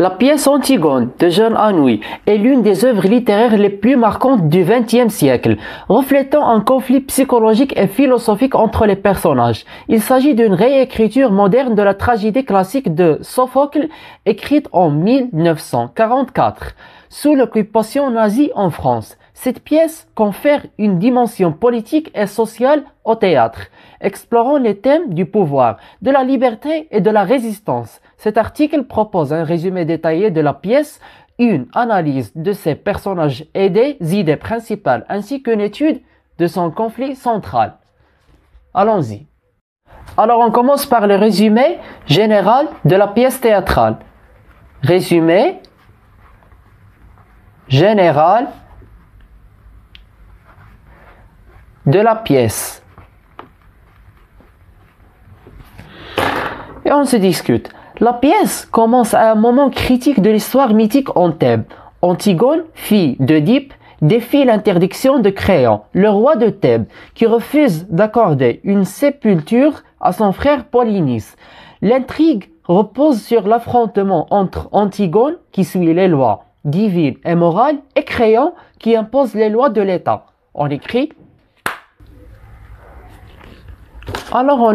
La pièce Antigone de Jean Anouilh est l'une des œuvres littéraires les plus marquantes du XXe siècle, reflétant un conflit psychologique et philosophique entre les personnages. Il s'agit d'une réécriture moderne de la tragédie classique de Sophocle, écrite en 1944, sous l'occupation nazie en France. Cette pièce confère une dimension politique et sociale au théâtre, explorant les thèmes du pouvoir, de la liberté et de la résistance. Cet article propose un résumé détaillé de la pièce, une analyse de ses personnages et des idées principales, ainsi qu'une étude de son conflit central. Allons-y. Alors on commence par le résumé général de la pièce théâtrale. Résumé général de la pièce. Et on se discute. La pièce commence à un moment critique de l'histoire mythique en Thèbes. Antigone, fille d'Œdipe, défie l'interdiction de Créon, le roi de Thèbes, qui refuse d'accorder une sépulture à son frère Polynice. L'intrigue repose sur l'affrontement entre Antigone, qui suit les lois divines et morales, et Créon, qui impose les lois de l'État. On écrit. Alors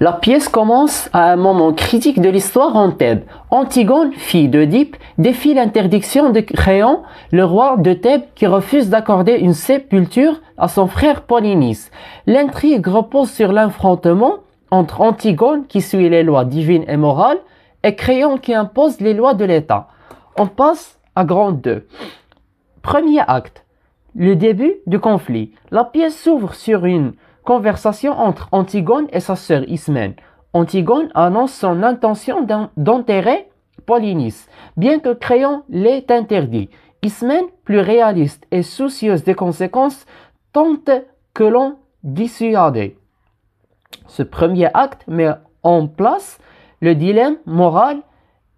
la pièce commence à un moment critique de l'histoire en Thèbes. Antigone, fille d'Œdipe, défie l'interdiction de Créon, le roi de Thèbes, qui refuse d'accorder une sépulture à son frère Polynice. L'intrigue repose sur l'affrontement entre Antigone, qui suit les lois divines et morales, et Créon, qui impose les lois de l'État. On passe à grand 2. Premier acte. Le début du conflit. La pièce s'ouvre sur une conversation entre Antigone et sa sœur Ismène. Antigone annonce son intention d'enterrer Polynice, bien que Créon l'ait interdit. Ismène, plus réaliste et soucieuse des conséquences, tente que l'on dissuade. Ce premier acte met en place le dilemme moral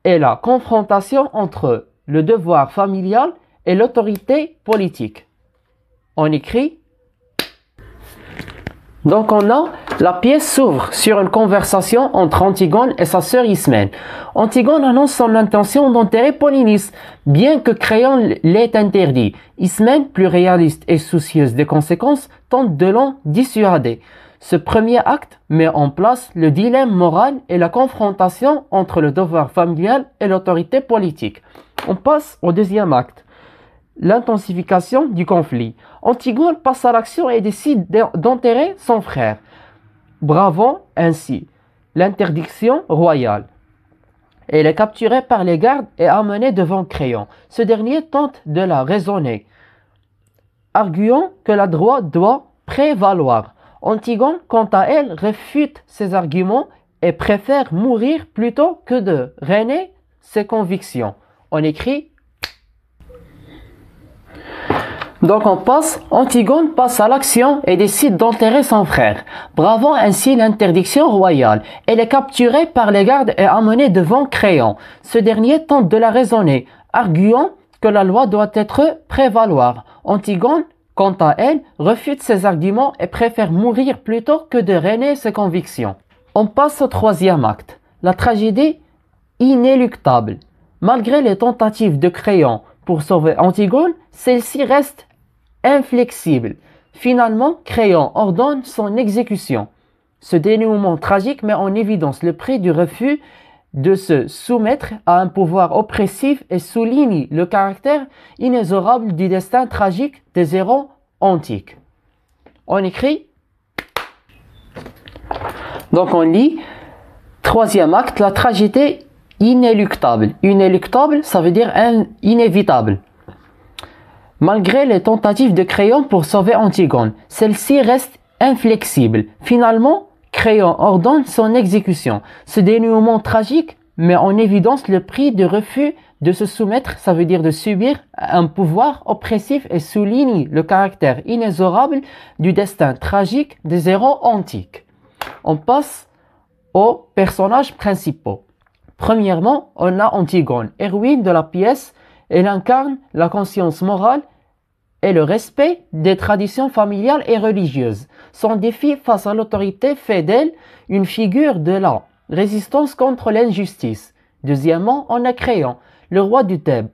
et la confrontation entre le devoir familial et l'autorité politique. On écrit. Donc la pièce s'ouvre sur une conversation entre Antigone et sa sœur Ismène. Antigone annonce son intention d'enterrer Polynice, bien que Créon l'ait interdit. Ismène, plus réaliste et soucieuse des conséquences, tente de l'en dissuader. Ce premier acte met en place le dilemme moral et la confrontation entre le devoir familial et l'autorité politique. On passe au deuxième acte. L'intensification du conflit. Antigone passe à l'action et décide d'enterrer son frère, bravant ainsi l'interdiction royale. Elle est capturée par les gardes et amenée devant Créon. Ce dernier tente de la raisonner, arguant que la droite doit prévaloir. Antigone, quant à elle, réfute ces arguments et préfère mourir plutôt que de renier ses convictions. On écrit. Donc Antigone passe à l'action et décide d'enterrer son frère, bravant ainsi l'interdiction royale. Elle est capturée par les gardes et amenée devant Créon. Ce dernier tente de la raisonner, arguant que la loi doit être prévaloir. Antigone, quant à elle, refute ces arguments et préfère mourir plutôt que de renier ses convictions. On passe au troisième acte, la tragédie inéluctable. Malgré les tentatives de Créon pour sauver Antigone, celle-ci reste inflexible. Finalement, Créon ordonne son exécution. Ce dénouement tragique met en évidence le prix du refus de se soumettre à un pouvoir oppressif et souligne le caractère inexorable du destin tragique des héros antiques. On écrit. Donc on lit. Troisième acte, la tragédie inéluctable. Inéluctable, ça veut dire inévitable. Malgré les tentatives de Créon pour sauver Antigone, celle-ci reste inflexible. Finalement, Créon ordonne son exécution. Ce dénouement tragique met en évidence le prix du refus de se soumettre, ça veut dire de subir un pouvoir oppressif et souligne le caractère inexorable du destin tragique des héros antiques. On passe aux personnages principaux. Premièrement, on a Antigone, héroïne de la pièce. Elle incarne la conscience morale et le respect des traditions familiales et religieuses. Son défi face à l'autorité fait d'elle une figure de la résistance contre l'injustice. Deuxièmement, on a Créon, le roi du Thèbes.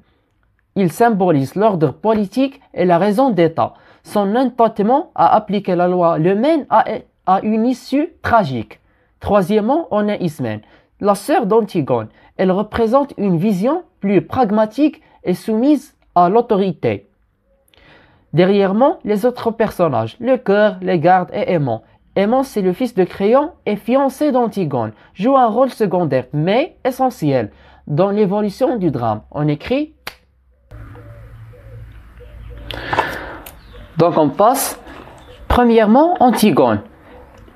Il symbolise l'ordre politique et la raison d'État. Son entêtement à appliquer la loi le mène à une issue tragique. Troisièmement, on a Ismène, la sœur d'Antigone. Elle représente une vision plus pragmatique et soumise à l'autorité. Derrièrement, les autres personnages, le cœur, les gardes et Aimon. Aimon, c'est le fils de Créon et fiancé d'Antigone, joue un rôle secondaire mais essentiel dans l'évolution du drame. On écrit. Donc on passe. Premièrement, Antigone,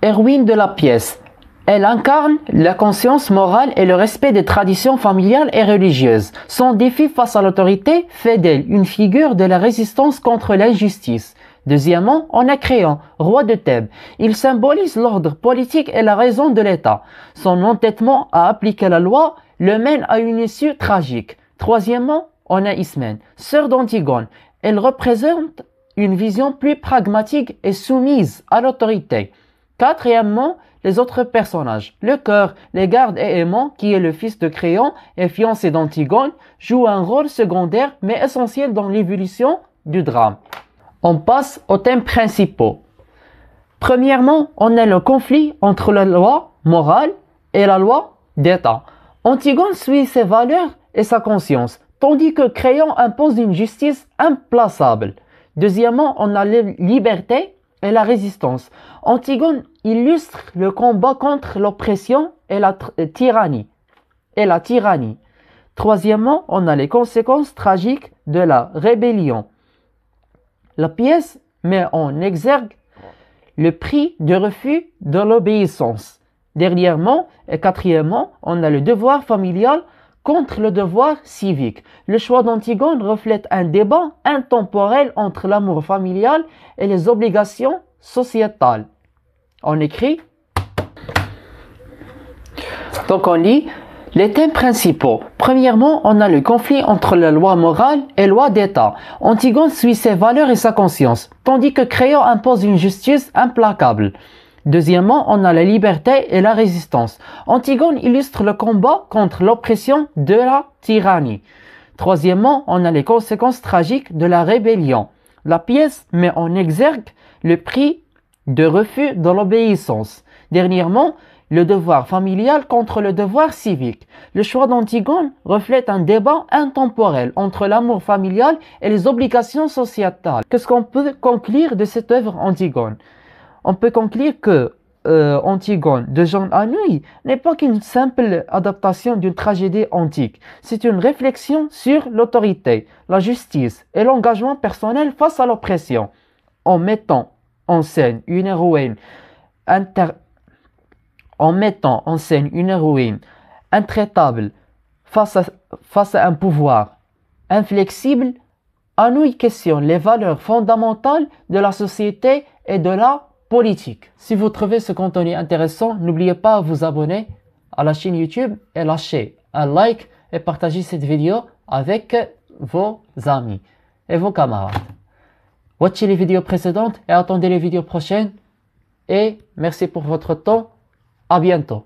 héroïne de la pièce. Elle incarne la conscience morale et le respect des traditions familiales et religieuses. Son défi face à l'autorité fait d'elle une figure de la résistance contre l'injustice. Deuxièmement, on a Créon, roi de Thèbes. Il symbolise l'ordre politique et la raison de l'État. Son entêtement à appliquer la loi le mène à une issue tragique. Troisièmement, on a Ismène, sœur d'Antigone. Elle représente une vision plus pragmatique et soumise à l'autorité. Quatrièmement, les autres personnages, le cœur, les gardes et Aimon, qui est le fils de Créon et fiancé d'Antigone, jouent un rôle secondaire mais essentiel dans l'évolution du drame. On passe aux thèmes principaux. Premièrement, on a le conflit entre la loi morale et la loi d'État. Antigone suit ses valeurs et sa conscience, tandis que Créon impose une justice implaçable. Deuxièmement, on a la liberté et la résistance. Antigone illustre le combat contre l'oppression et la tyrannie. Troisièmement, on a les conséquences tragiques de la rébellion. La pièce met en exergue le prix de refus de l'obéissance. Dernièrement et quatrièmement, on a le devoir familial contre le devoir civique. Le choix d'Antigone reflète un débat intemporel entre l'amour familial et les obligations sociétales. On écrit. Donc on lit les thèmes principaux. Premièrement, on a le conflit entre la loi morale et la loi d'État. Antigone suit ses valeurs et sa conscience, tandis que Créon impose une justice implacable. Deuxièmement, on a la liberté et la résistance. Antigone illustre le combat contre l'oppression de la tyrannie. Troisièmement, on a les conséquences tragiques de la rébellion. La pièce met en exergue le prix de refus de l'obéissance. Dernièrement, le devoir familial contre le devoir civique. Le choix d'Antigone reflète un débat intemporel entre l'amour familial et les obligations sociétales. Qu'est-ce qu'on peut conclure de cette œuvre Antigone? On peut conclure que Antigone de Jean Anouilh n'est pas qu'une simple adaptation d'une tragédie antique. C'est une réflexion sur l'autorité, la justice et l'engagement personnel face à l'oppression. En mettant en scène une héroïne intraitable face à un pouvoir inflexible, Anouilh questionne les valeurs fondamentales de la société et de la politique. Si vous trouvez ce contenu intéressant, n'oubliez pas de vous abonner à la chaîne YouTube et lâcher un like et partager cette vidéo avec vos amis et vos camarades. Watchez les vidéos précédentes et attendez les vidéos prochaines. Et merci pour votre temps. À bientôt.